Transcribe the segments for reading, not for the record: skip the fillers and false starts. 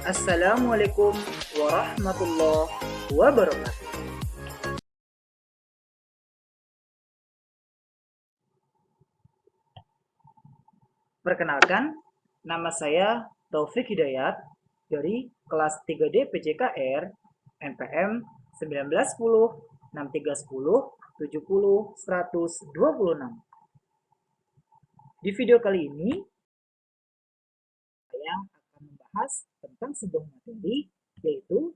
Assalamualaikum warahmatullahi wabarakatuh. Perkenalkan, nama saya Taufik Hidayat dari kelas 3D PJKR NPM 1910 6310 70 126. Di video kali ini saya akan membahas tentang sebuah materi, yaitu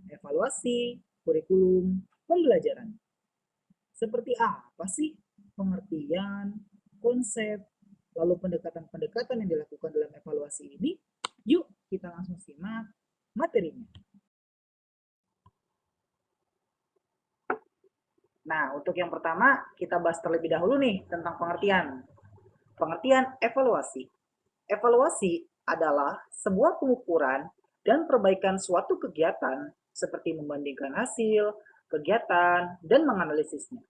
evaluasi kurikulum pembelajaran. Seperti apa sih pengertian, konsep, lalu pendekatan-pendekatan yang dilakukan dalam evaluasi ini? Yuk kita langsung simak materinya. Nah, untuk yang pertama kita bahas terlebih dahulu nih tentang pengertian. Pengertian evaluasi. Evaluasi adalah sebuah pengukuran dan perbaikan suatu kegiatan seperti membandingkan hasil, kegiatan, dan menganalisisnya.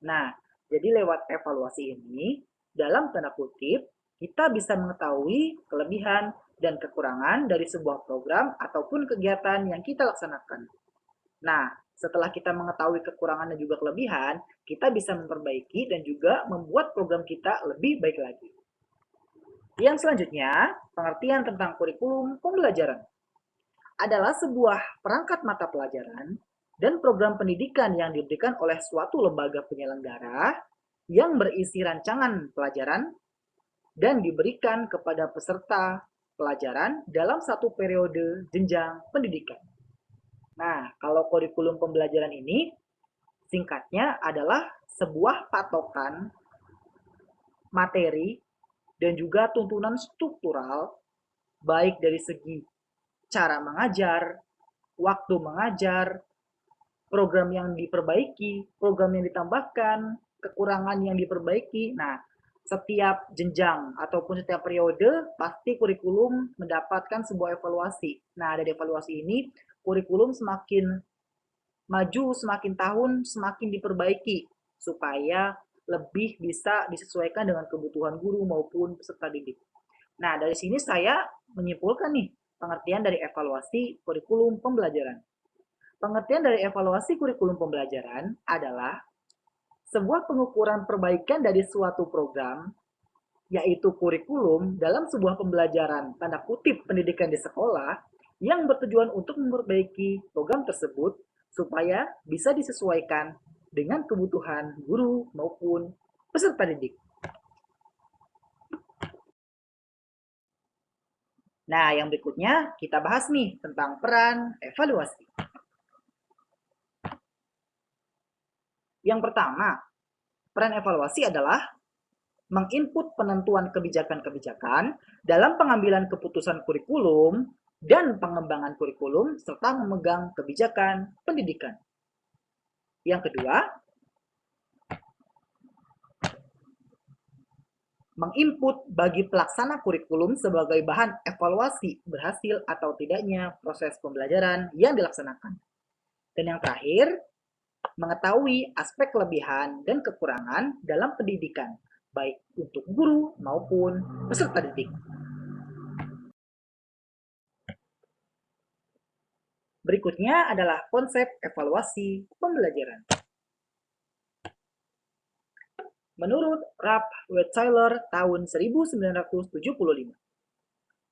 Nah, jadi lewat evaluasi ini, dalam tanda kutip, kita bisa mengetahui kelebihan dan kekurangan dari sebuah program ataupun kegiatan yang kita laksanakan. Nah, setelah kita mengetahui kekurangan dan juga kelebihan, kita bisa memperbaiki dan juga membuat program kita lebih baik lagi. Yang selanjutnya, pengertian tentang kurikulum pembelajaran adalah sebuah perangkat mata pelajaran dan program pendidikan yang diberikan oleh suatu lembaga penyelenggara yang berisi rancangan pelajaran dan diberikan kepada peserta pelajaran dalam satu periode jenjang pendidikan. Nah, kalau kurikulum pembelajaran ini singkatnya adalah sebuah patokan materi dan juga tuntunan struktural baik dari segi cara mengajar, waktu mengajar, program yang diperbaiki, program yang ditambahkan, kekurangan yang diperbaiki. Nah, setiap jenjang ataupun setiap periode pasti kurikulum mendapatkan sebuah evaluasi. Nah, dari evaluasi ini kurikulum semakin maju, semakin tahun semakin diperbaiki supaya lebih bisa disesuaikan dengan kebutuhan guru maupun peserta didik. Nah, dari sini saya menyimpulkan nih pengertian dari evaluasi kurikulum pembelajaran. Pengertian dari evaluasi kurikulum pembelajaran adalah sebuah pengukuran perbaikan dari suatu program, yaitu kurikulum dalam sebuah pembelajaran tanda kutip pendidikan di sekolah yang bertujuan untuk memperbaiki program tersebut supaya bisa disesuaikan dengan kebutuhan guru maupun peserta didik. Nah, yang berikutnya kita bahas nih tentang peran evaluasi. Yang pertama, peran evaluasi adalah menginput penentuan kebijakan-kebijakan dalam pengambilan keputusan kurikulum dan pengembangan kurikulum serta memegang kebijakan pendidikan. Yang kedua, menginput bagi pelaksana kurikulum sebagai bahan evaluasi berhasil atau tidaknya proses pembelajaran yang dilaksanakan. Dan yang terakhir, mengetahui aspek kelebihan dan kekurangan dalam pendidikan, baik untuk guru maupun peserta didik. Berikutnya adalah konsep evaluasi pembelajaran. Menurut Ralph Wetzler tahun 1975,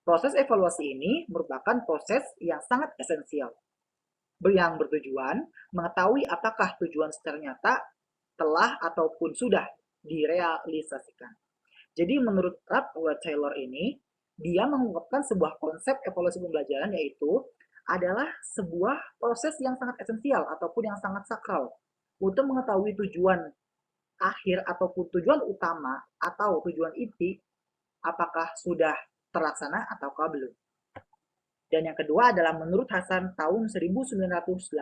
proses evaluasi ini merupakan proses yang sangat esensial, yang bertujuan mengetahui apakah tujuan secara nyata telah ataupun sudah direalisasikan. Jadi menurut Ralph Wetzler ini, dia mengungkapkan sebuah konsep evaluasi pembelajaran, yaitu adalah sebuah proses yang sangat esensial ataupun yang sangat sakral untuk mengetahui tujuan akhir ataupun tujuan utama atau tujuan inti apakah sudah terlaksana ataukah belum. Dan yang kedua adalah menurut Hasan tahun 1988.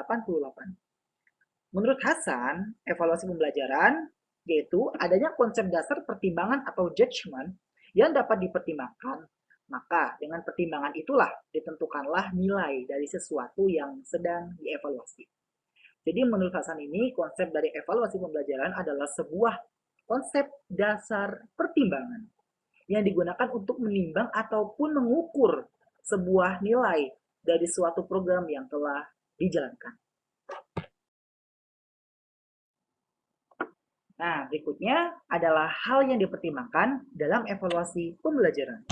Menurut Hasan, evaluasi pembelajaran yaitu adanya konsep dasar pertimbangan atau judgment yang dapat dipertimbangkan, maka dengan pertimbangan itulah ditentukanlah nilai dari sesuatu yang sedang dievaluasi. Jadi menurut Hasan ini, konsep dari evaluasi pembelajaran adalah sebuah konsep dasar pertimbangan yang digunakan untuk menimbang ataupun mengukur sebuah nilai dari suatu program yang telah dijalankan. Nah, berikutnya adalah hal yang dipertimbangkan dalam evaluasi pembelajaran.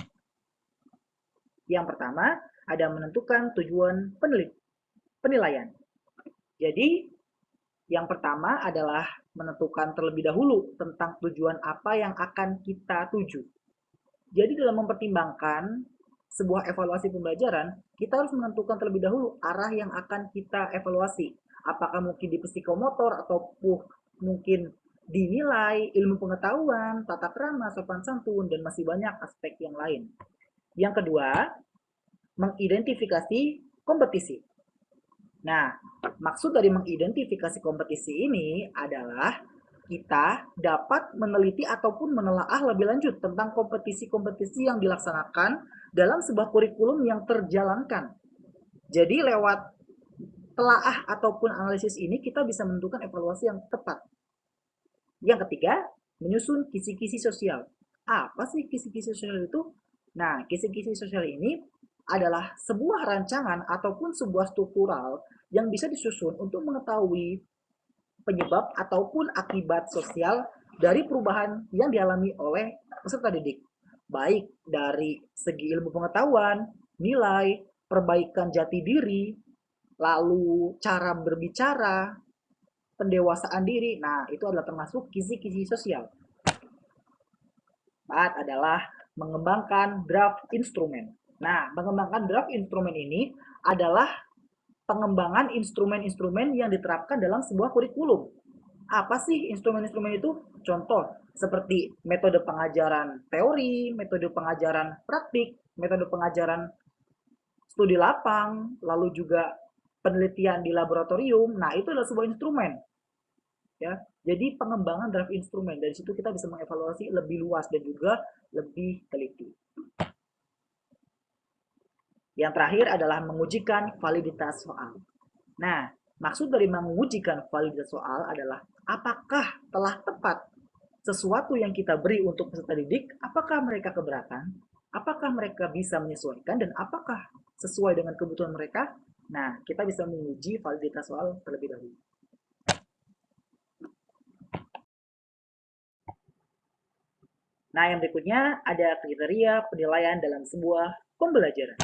Yang pertama, ada menentukan tujuan penilaian. Jadi, yang pertama adalah menentukan terlebih dahulu tentang tujuan apa yang akan kita tuju. Jadi dalam mempertimbangkan sebuah evaluasi pembelajaran, kita harus menentukan terlebih dahulu arah yang akan kita evaluasi. Apakah mungkin di psikomotor ataupun mungkin dinilai, ilmu pengetahuan, tata krama, sopan santun, dan masih banyak aspek yang lain. Yang kedua, mengidentifikasi kompetisi. Nah, maksud dari mengidentifikasi kompetisi ini adalah kita dapat meneliti ataupun menelaah lebih lanjut tentang kompetisi-kompetisi yang dilaksanakan dalam sebuah kurikulum yang terjalankan. Jadi lewat telaah ataupun analisis ini kita bisa menentukan evaluasi yang tepat. Yang ketiga, menyusun kisi-kisi sosial. Apa sih kisi-kisi sosial itu? Nah, kisi-kisi sosial ini adalah sebuah rancangan ataupun sebuah struktural yang bisa disusun untuk mengetahui penyebab ataupun akibat sosial dari perubahan yang dialami oleh peserta didik. Baik dari segi ilmu pengetahuan, nilai, perbaikan jati diri, lalu cara berbicara, pendewasaan diri. Nah, itu adalah termasuk kisi-kisi sosial. Keempat adalah mengembangkan draft instrumen. Nah, mengembangkan draft instrumen ini adalah pengembangan instrumen-instrumen yang diterapkan dalam sebuah kurikulum. Apa sih instrumen-instrumen itu? Contoh, seperti metode pengajaran teori, metode pengajaran praktik, metode pengajaran studi lapang, lalu juga penelitian di laboratorium. Nah, itu adalah sebuah instrumen. Ya, jadi pengembangan draft instrumen, dari situ kita bisa mengevaluasi lebih luas dan juga lebih teliti. Yang terakhir adalah mengujikan validitas soal. Nah, maksud dari mengujikan validitas soal adalah apakah telah tepat sesuatu yang kita beri untuk peserta didik, apakah mereka keberatan, apakah mereka bisa menyesuaikan, dan apakah sesuai dengan kebutuhan mereka. Nah, kita bisa menguji validitas soal terlebih dahulu. Nah, yang berikutnya ada kriteria penilaian dalam sebuah pembelajaran.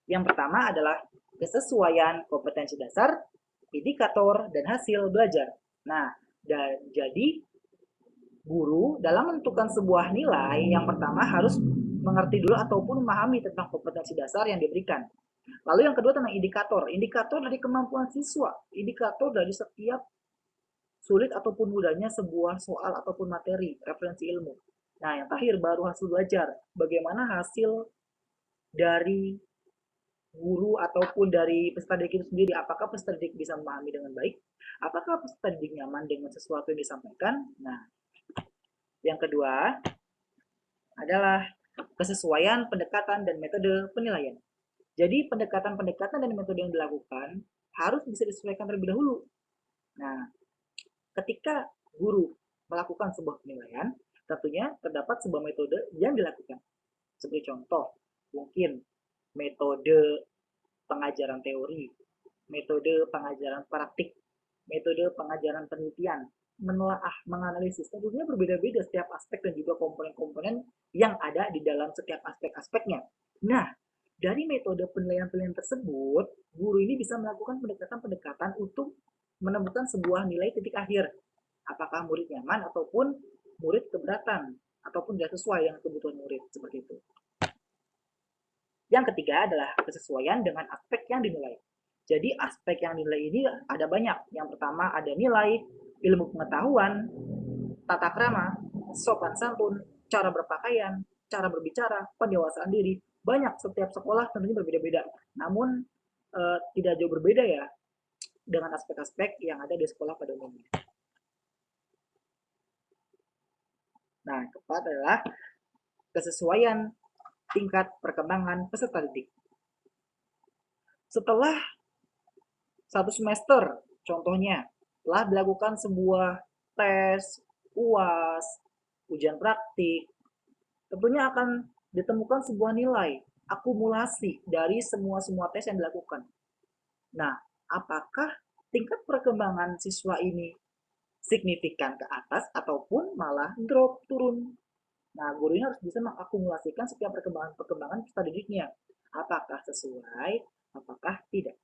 Yang pertama adalah kesesuaian kompetensi dasar, indikator, dan hasil belajar. Nah, jadi guru dalam menentukan sebuah nilai yang pertama harus mengerti dulu ataupun memahami tentang kompetensi dasar yang diberikan. Lalu yang kedua tentang indikator. Indikator dari kemampuan siswa. Indikator dari setiap sulit ataupun mudahnya sebuah soal ataupun materi, referensi ilmu. Nah, yang terakhir baru hasil belajar. Bagaimana hasil dari guru ataupun dari peserta didik itu sendiri. Apakah peserta didik bisa memahami dengan baik? Apakah peserta didik nyaman dengan sesuatu yang disampaikan? Nah, yang kedua adalah kesesuaian pendekatan dan metode penilaian. Jadi pendekatan-pendekatan dan metode yang dilakukan harus bisa disesuaikan terlebih dahulu. Nah, ketika guru melakukan sebuah penilaian, tentunya terdapat sebuah metode yang dilakukan. Sebagai contoh, mungkin metode pengajaran teori, metode pengajaran praktik, metode pengajaran penelitian, menelaah, menganalisis. Tentunya berbeda-beda setiap aspek dan juga komponen-komponen yang ada di dalam setiap aspek-aspeknya. Nah, dari metode penilaian-penilaian tersebut, guru ini bisa melakukan pendekatan-pendekatan untuk menemukan sebuah nilai titik akhir. Apakah murid nyaman ataupun murid keberatan, ataupun tidak sesuai dengan kebutuhan murid, seperti itu. Yang ketiga adalah kesesuaian dengan aspek yang dinilai. Jadi aspek yang dinilai ini ada banyak. Yang pertama ada nilai, ilmu pengetahuan, tata krama, sopan santun, cara berpakaian, cara berbicara, pendewasaan diri. Banyak, setiap sekolah tentunya berbeda-beda. Namun tidak jauh berbeda ya dengan aspek-aspek yang ada di sekolah pada umumnya. Nah, keempat adalah kesesuaian tingkat perkembangan peserta didik. Setelah satu semester, contohnya, telah dilakukan sebuah tes, UAS, ujian praktik, tentunya akan ditemukan sebuah nilai. akumulasi dari semua tes yang dilakukan. Nah, apakah tingkat perkembangan siswa ini signifikan ke atas ataupun malah drop turun? Nah, guru ini harus bisa mengakumulasikan setiap perkembangan-perkembangan peserta didiknya. Apakah sesuai, apakah tidak.